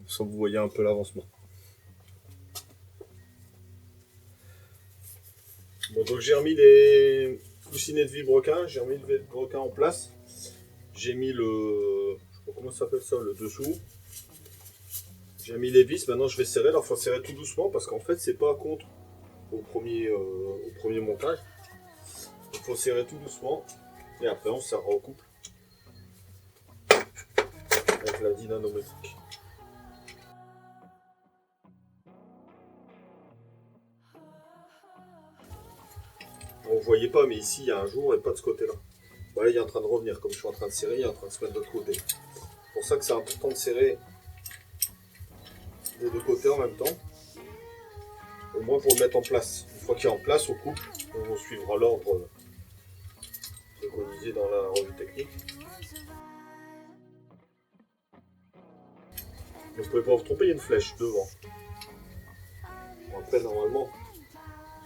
sans que vous voyez un peu l'avancement. Bon, donc j'ai remis les coussinets de vilebrequin, j'ai remis le vilebrequin en place. J'ai mis le... je sais pas comment ça s'appelle ça, le dessous. J'ai mis les vis, maintenant je vais serrer. Alors il faut serrer tout doucement parce qu'en fait c'est pas contre au premier montage. Il faut serrer tout doucement et après on serrera au couple avec la dynamométrique. On ne voyait pas, mais ici il y a un jour et pas de ce côté-là. Voilà, il est en train de revenir, comme je suis en train de serrer, il est en train de se mettre de l'autre côté. C'est pour ça que c'est important de serrer des deux côtés en même temps, au moins pour le mettre en place. Une fois qu'il est en place au couple, on suivra l'ordre préconisé dans la revue technique. Vous ne pouvez pas vous tromper, il y a une flèche devant. Bon, après, normalement,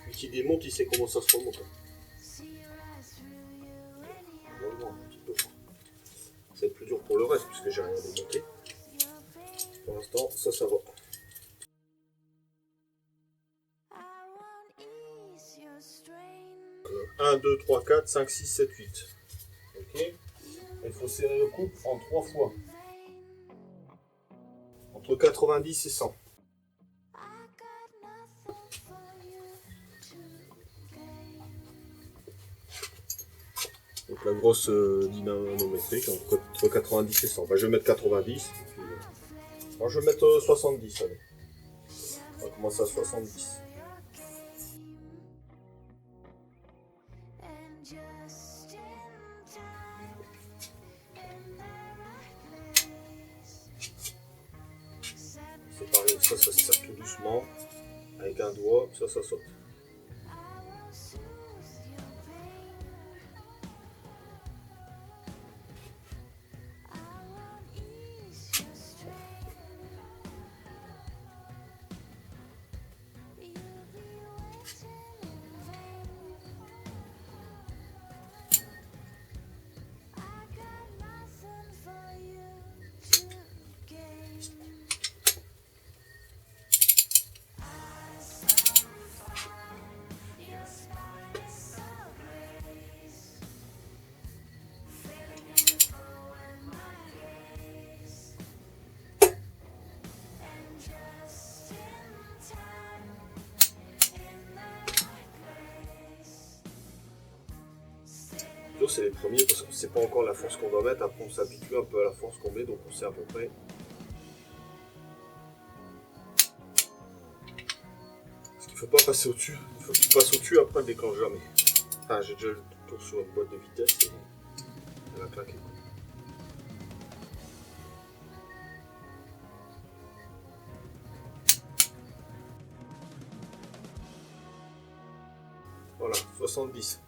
celui qui démonte, il sait comment ça se remonte. Normalement, un petit peu. C'est plus dur pour le reste, puisque j'ai rien démonté. Pour l'instant, ça va. 1, 2, 3, 4, 5, 6, 7, 8. Ok. Il faut serrer le couple en 3 fois. Entre 90 et 100. Donc la grosse dynamométrique entre 90 et 100. Bah, je vais mettre 90. Puis, moi je vais mettre 70. Allez. On va commencer à 70. C'est pareil, ça se serre tout doucement. Avec un doigt, ça saute. C'est les premiers parce qu'on ne sait pas encore la force qu'on doit mettre. Après, on s'habitue un peu à la force qu'on met, donc on sait à peu près. Parce qu'il ne faut pas passer au-dessus. Il faut qu'il passe au-dessus, après, elle ne déclenche jamais. Enfin, j'ai déjà le tour sur une boîte de vitesse et elle va claquer. Voilà, 70.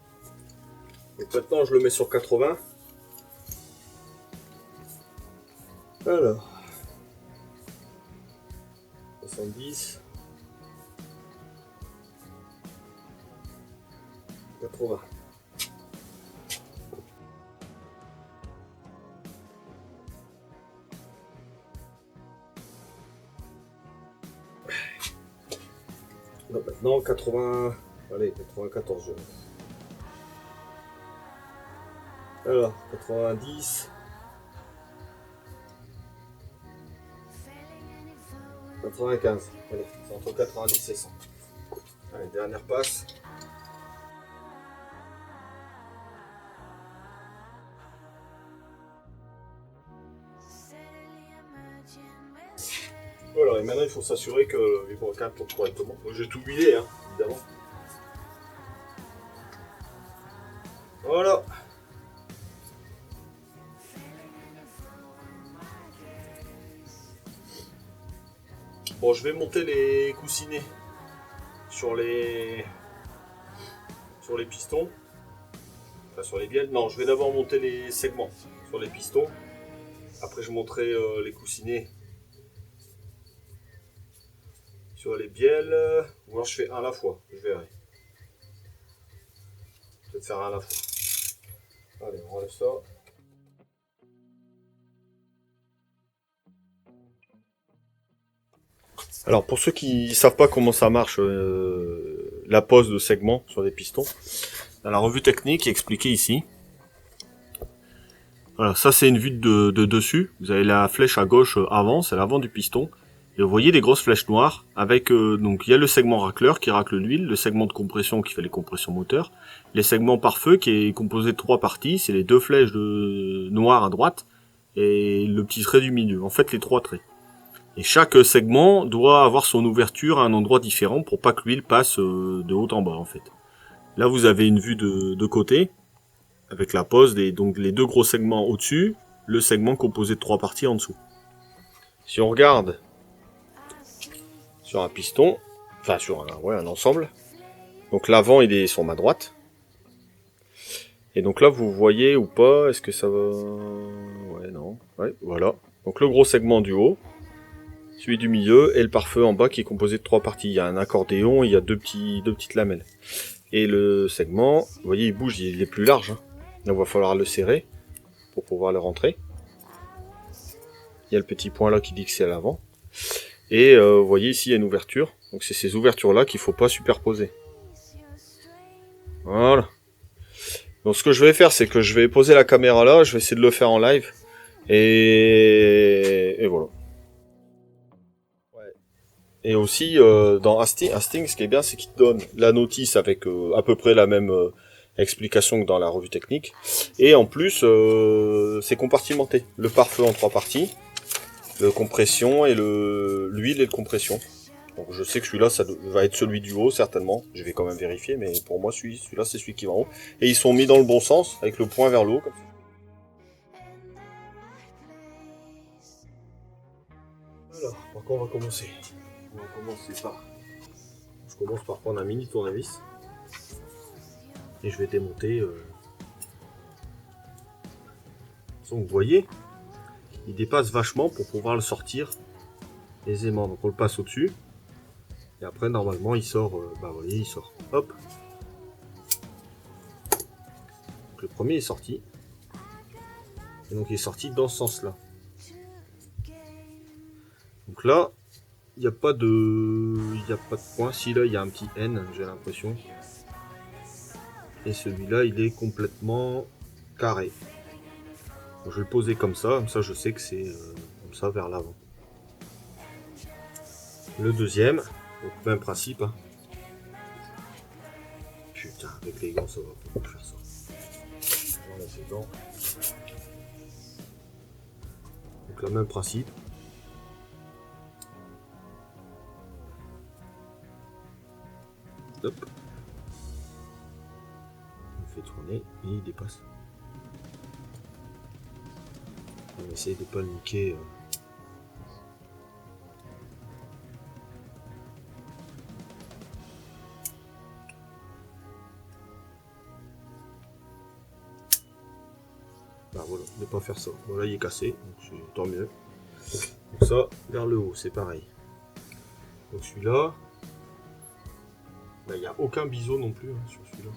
Donc maintenant, je le mets sur 80. Alors, 70, 80. Donc maintenant, 80, allez, 94, je mets. Alors, 90. 95. Allez, c'est entre 90 et 100. Allez, dernière passe. Voilà, et maintenant il faut s'assurer que le vilebrequin tourne correctement. Moi j'ai tout huilé, hein, évidemment. Voilà. Bon, je vais monter les coussinets sur les pistons. Enfin, sur les bielles. Non, je vais d'abord monter les segments sur les pistons. Après, je monterai les coussinets sur les bielles. Ou alors je fais un à la fois. Je verrai. Je vais faire un à la fois. Allez, on enlève ça. Alors pour ceux qui savent pas comment ça marche, la pose de segments sur les pistons, dans la revue technique expliquée ici. Voilà, ça c'est une vue de dessus. Vous avez la flèche à gauche avant, c'est l'avant du piston. Et vous voyez des grosses flèches noires avec donc il y a le segment racleur qui racle l'huile, le segment de compression qui fait les compressions moteurs, les segments pare-feu qui est composé de 3 parties, c'est les 2 flèches noires à droite et le petit trait du milieu. En fait les 3 traits. Et chaque segment doit avoir son ouverture à un endroit différent pour pas que l'huile passe de haut en bas en fait. Là vous avez une vue de côté avec la pose donc les 2 gros segments au-dessus, le segment composé de 3 parties en dessous. Si on regarde sur un piston, enfin sur un ensemble, donc l'avant il est sur ma droite. Et donc là vous voyez ou pas, est-ce que ça va... Ouais non, ouais voilà. Donc le gros segment du haut, celui du milieu et le pare-feu en bas qui est composé de 3 parties. Il y a un accordéon, il y a deux petites lamelles. Et le segment, vous voyez il bouge, il est plus large. Hein. Donc il va falloir le serrer pour pouvoir le rentrer. Il y a le petit point là qui dit que c'est à l'avant. Et vous voyez ici il y a une ouverture. Donc c'est ces ouvertures là qu'il ne faut pas superposer. Voilà. Donc ce que je vais faire c'est que je vais poser la caméra là, je vais essayer de le faire en live. Et voilà. Ouais. Et aussi dans Hastings, ce qui est bien c'est qu'il te donne la notice avec à peu près la même explication que dans la revue technique. Et en plus c'est compartimenté. Le pare-feu en 3 parties. Le compression et l'huile et le compression. Donc je sais que celui-là, ça va être celui du haut, certainement. Je vais quand même vérifier, mais pour moi, celui-là, c'est celui qui va en haut. Et ils sont mis dans le bon sens, avec le point vers le haut, comme ça. Alors, par quoi on va commencer? On va commencer par... Je commence par prendre un mini tournevis. Et je vais démonter... Donc vous voyez, il dépasse vachement pour pouvoir le sortir aisément. Donc on le passe au-dessus. Et après, normalement, il sort... bah vous voyez, il sort. Hop. Donc le premier est sorti. Et donc il est sorti dans ce sens-là. Donc là, il n'y a pas de point. Si là, il y a un petit N, j'ai l'impression. Et celui-là, il est complètement carré. Donc, je vais le poser comme ça je sais que c'est comme ça vers l'avant. Le deuxième, donc même principe. Hein. Putain, avec les gants, ça va pas faire ça. Voilà, c'est gants. Donc le même principe. Hop. On fait tourner et il dépasse. On essaye de pas le niquer. Bah voilà, ne pas faire ça. Voilà, il est cassé, donc tant mieux. Donc ça, vers le haut, c'est pareil. Donc celui-là, il n'y a aucun biseau non plus hein, sur celui-là.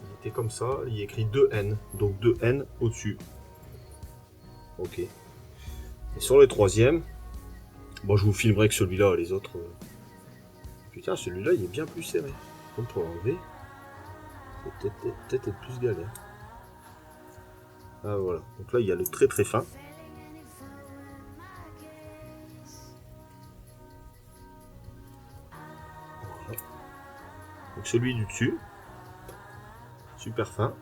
Il était comme ça, il y a écrit 2N, donc 2N au-dessus. Ok. Et sur le troisième, bon je vous filmerai que celui-là, les autres... Putain, celui-là il est bien plus serré. Donc pour l'enlever, c'est peut-être être plus galère. Ah voilà, donc là il y a le très très fin. Voilà. Donc celui du dessus, super fin.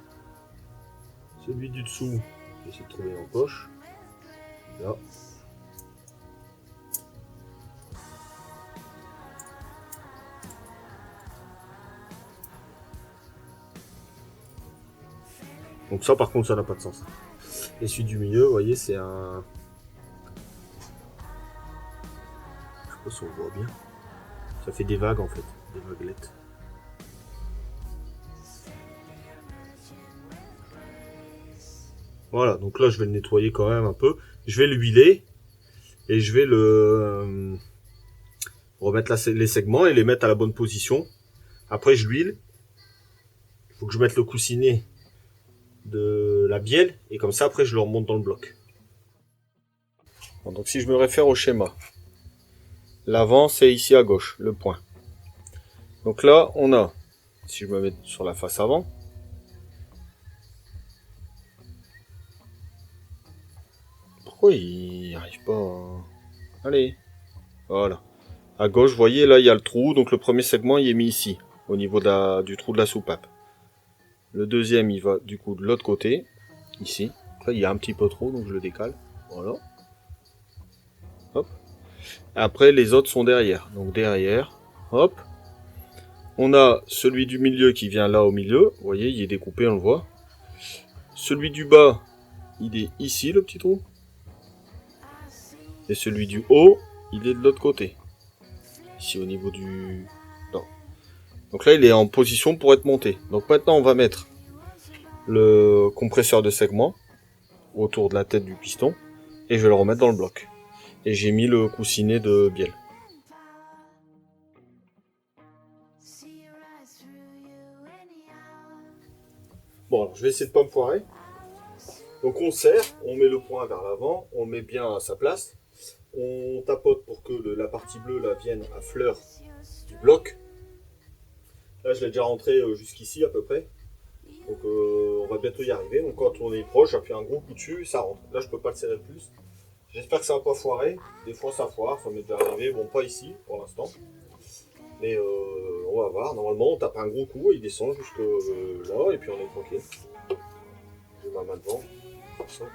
Celui du dessous, j'essaie de trouver en poche. Là. Donc ça par contre ça n'a pas de sens. Et celui du milieu, vous voyez, c'est un... Je sais pas si on voit bien. Ça fait des vagues en fait, des vaguelettes. Voilà, donc là je vais le nettoyer quand même un peu. Je vais l'huiler et je vais le remettre les segments et les mettre à la bonne position. Après je l'huile. Il faut que je mette le coussinet de la bielle et comme ça après je le remonte dans le bloc. Bon, donc si je me réfère au schéma, l'avant c'est ici à gauche, le point. Donc là, on a, si je me mets sur la face avant, pourquoi il n'arrive pas à... Allez, voilà. À gauche, vous voyez, là, il y a le trou, donc le premier segment, il est mis ici, au niveau du trou de la soupape. Le deuxième, il va du coup de l'autre côté, ici. Là, il y a un petit peu trop, donc je le décale. Voilà. Hop. Après, les autres sont derrière. Donc derrière, hop. On a celui du milieu qui vient là au milieu. Vous voyez, il est découpé, on le voit. Celui du bas, il est ici, le petit trou. Et celui du haut, il est de l'autre côté. Ici, au niveau du... Non. Donc là, il est en position pour être monté. Donc maintenant, on va mettre le compresseur de segment autour de la tête du piston. Et je vais le remettre dans le bloc. Et j'ai mis le coussinet de bielle. Bon, alors, je vais essayer de pas me foirer. Donc on serre, on met le point vers l'avant, on le met bien à sa place. On tapote pour que la partie bleue là, vienne à fleur du bloc. Là, je l'ai déjà rentré jusqu'ici à peu près. Donc on va bientôt y arriver. Donc quand on est proche, j'appuie un gros coup dessus et ça rentre. Là, je peux pas le serrer plus. J'espère que ça va pas foirer. Des fois, ça foire, ça m'est déjà arrivé. Bon, pas ici pour l'instant. Mais on va voir. Normalement, on tape un gros coup et il descend jusque là et puis on est tranquille. J'ai ma main devant. Ça.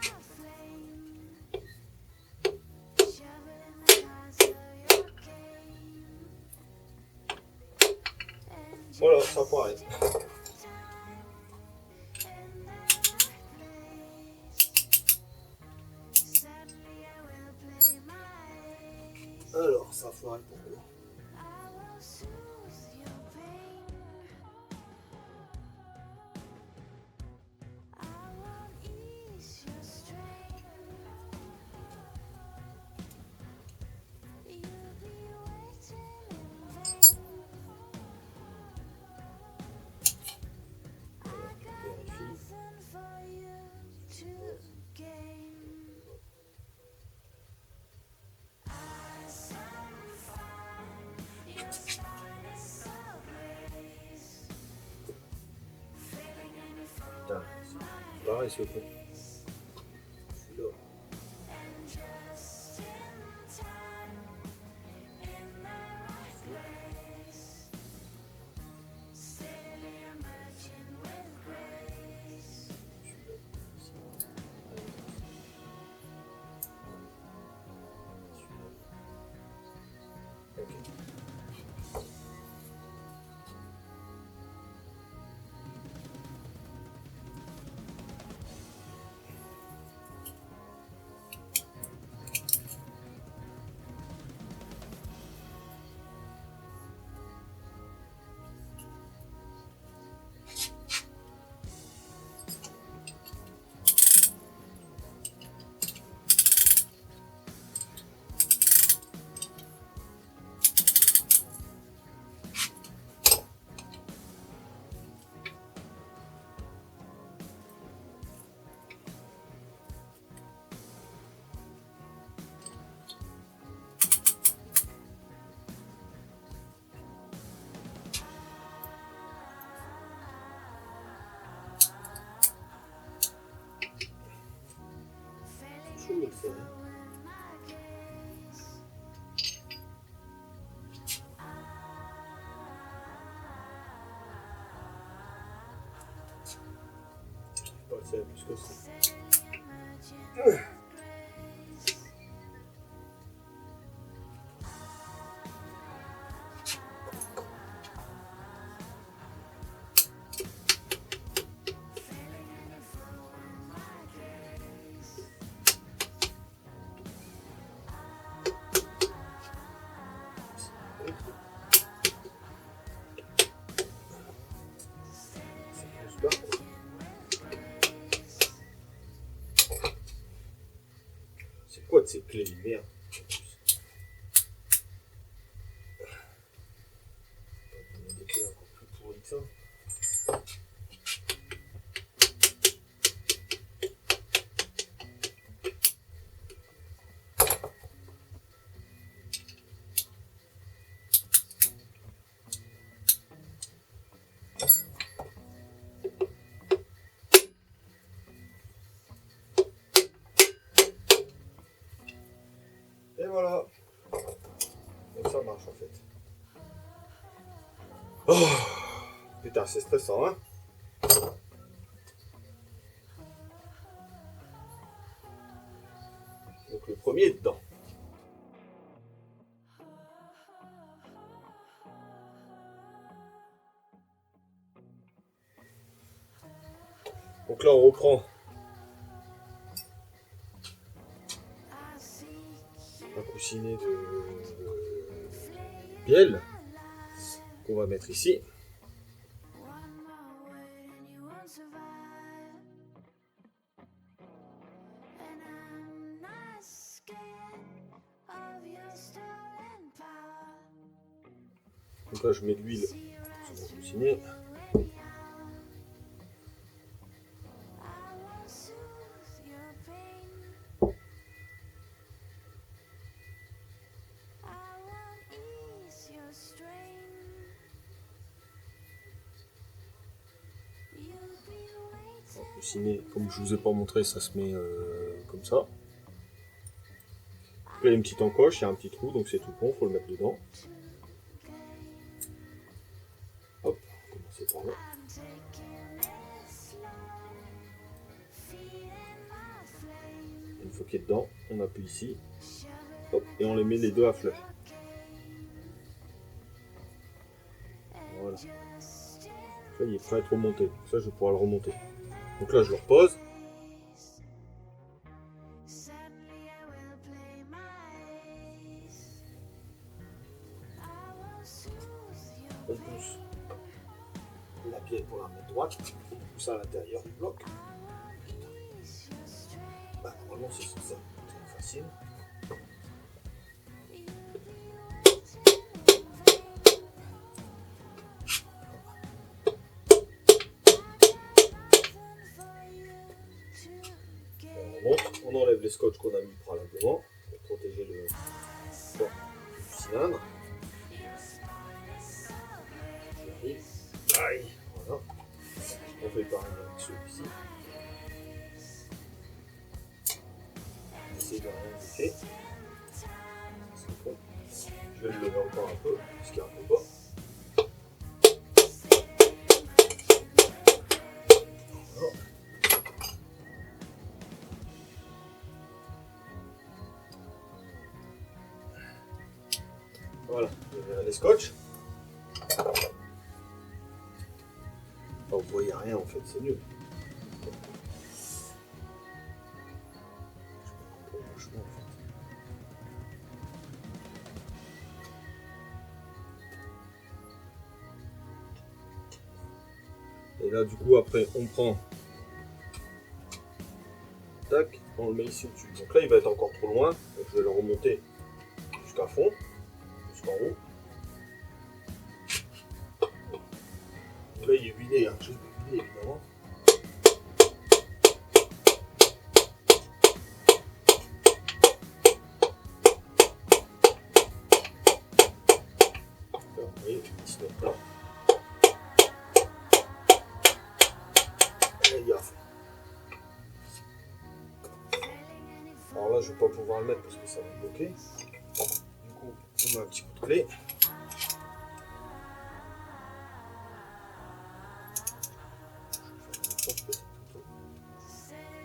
Voilà, ça foirait. Alors, ça foirait pourquoi? Pareil, ce con. C'est plus que ça. C'est quoi de ces clés de merde? Des clés encore plus pourries que ça. voilà. Donc ça marche en fait. Oh putain, c'est stressant, hein. Donc le premier est dedans. Donc là on reprend un coussinet de bielle qu'on va mettre ici. Donc là je mets de l'huile sur mon coussinet. Le coussinet, comme je vous ai pas montré, ça se met comme ça. Là, il y a une petite encoche, il y a un petit trou, donc c'est tout con, faut le mettre dedans. Hop, on va commencer par là. Une fois qu'il est dedans, on appuie ici. Hop, et on les met les deux à fleur. Voilà. Ça, il est prêt à être remonté. Ça, je vais pouvoir le remonter. Donc là, je le repose. On pousse la pièce pour la mettre droite. On pousse à l'intérieur du bloc. Bah, normalement, c'est ça. C'est facile. On enlève les scotch qu'on a mis préalablement pour protéger le cylindre. Aïe, voilà. On fait pareil avec celui-ci. On essaie de rien laisser. C'est bon. Je vais le lever encore un peu, puisqu'il y a un peu bas. Voilà, je verrai les scotch. Vous voyez rien en fait, c'est mieux. Et là du coup après on prend, tac, on le met ici au-dessus. Donc là il va être encore trop loin, donc je vais le remonter jusqu'à fond, jusqu'en haut. Donc là il est vidé, hein. Je vais le vider évidemment. Là, vous voyez, il se met là. Et là il y a à fond. Alors là, je ne vais pas pouvoir le mettre parce que ça va bloquer. Du coup, on met un petit coup de clé. Je vais faire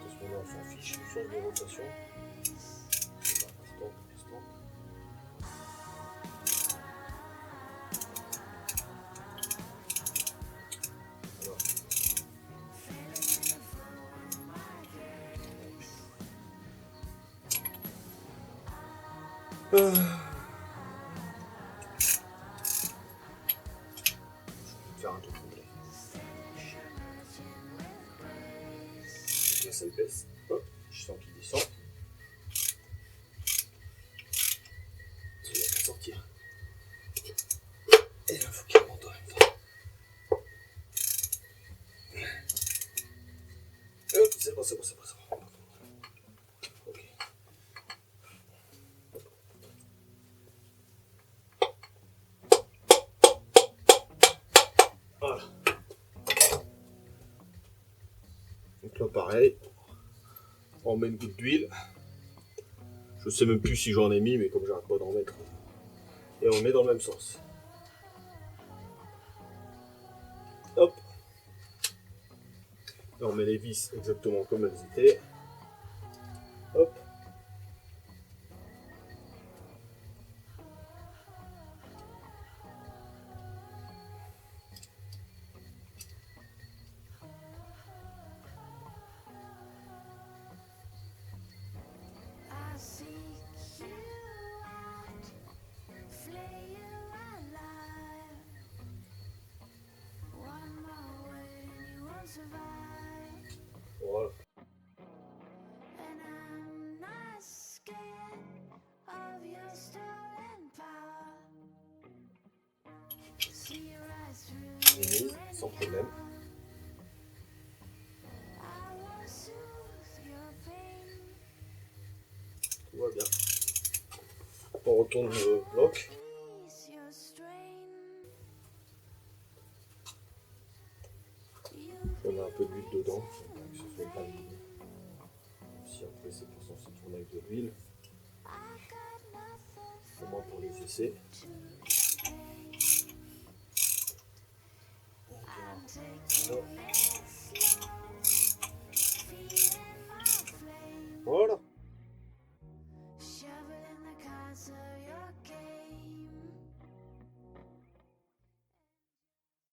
à ce moment-là, on s'en fiche du sens de rotation. C'est pas important pour l'instant. Voilà. Faire un tour complet. Là, ça le baisse. Hop, je sens qu'il descend. Il va pas sortir. Et là, il faut qu'il monte en même temps. Hop, c'est bon, c'est bon, c'est bon, c'est bon. Ok. Voilà. Donc là, pareil. On met une goutte d'huile. Je Je sais même plus si j'en ai mis, mais comme j'arrête pas d'en mettre. Et on le met dans le même sens. Hop. Là, on met les vis exactement comme elles étaient. Hop. Voilà. J'ai mis sans problème. Tout va bien. On retourne le bloc. On a un peu d'huile dedans, que ça soit pas lié. Si après c'est pour censé tourner avec de l'huile. Au moins pour les essais. Hop.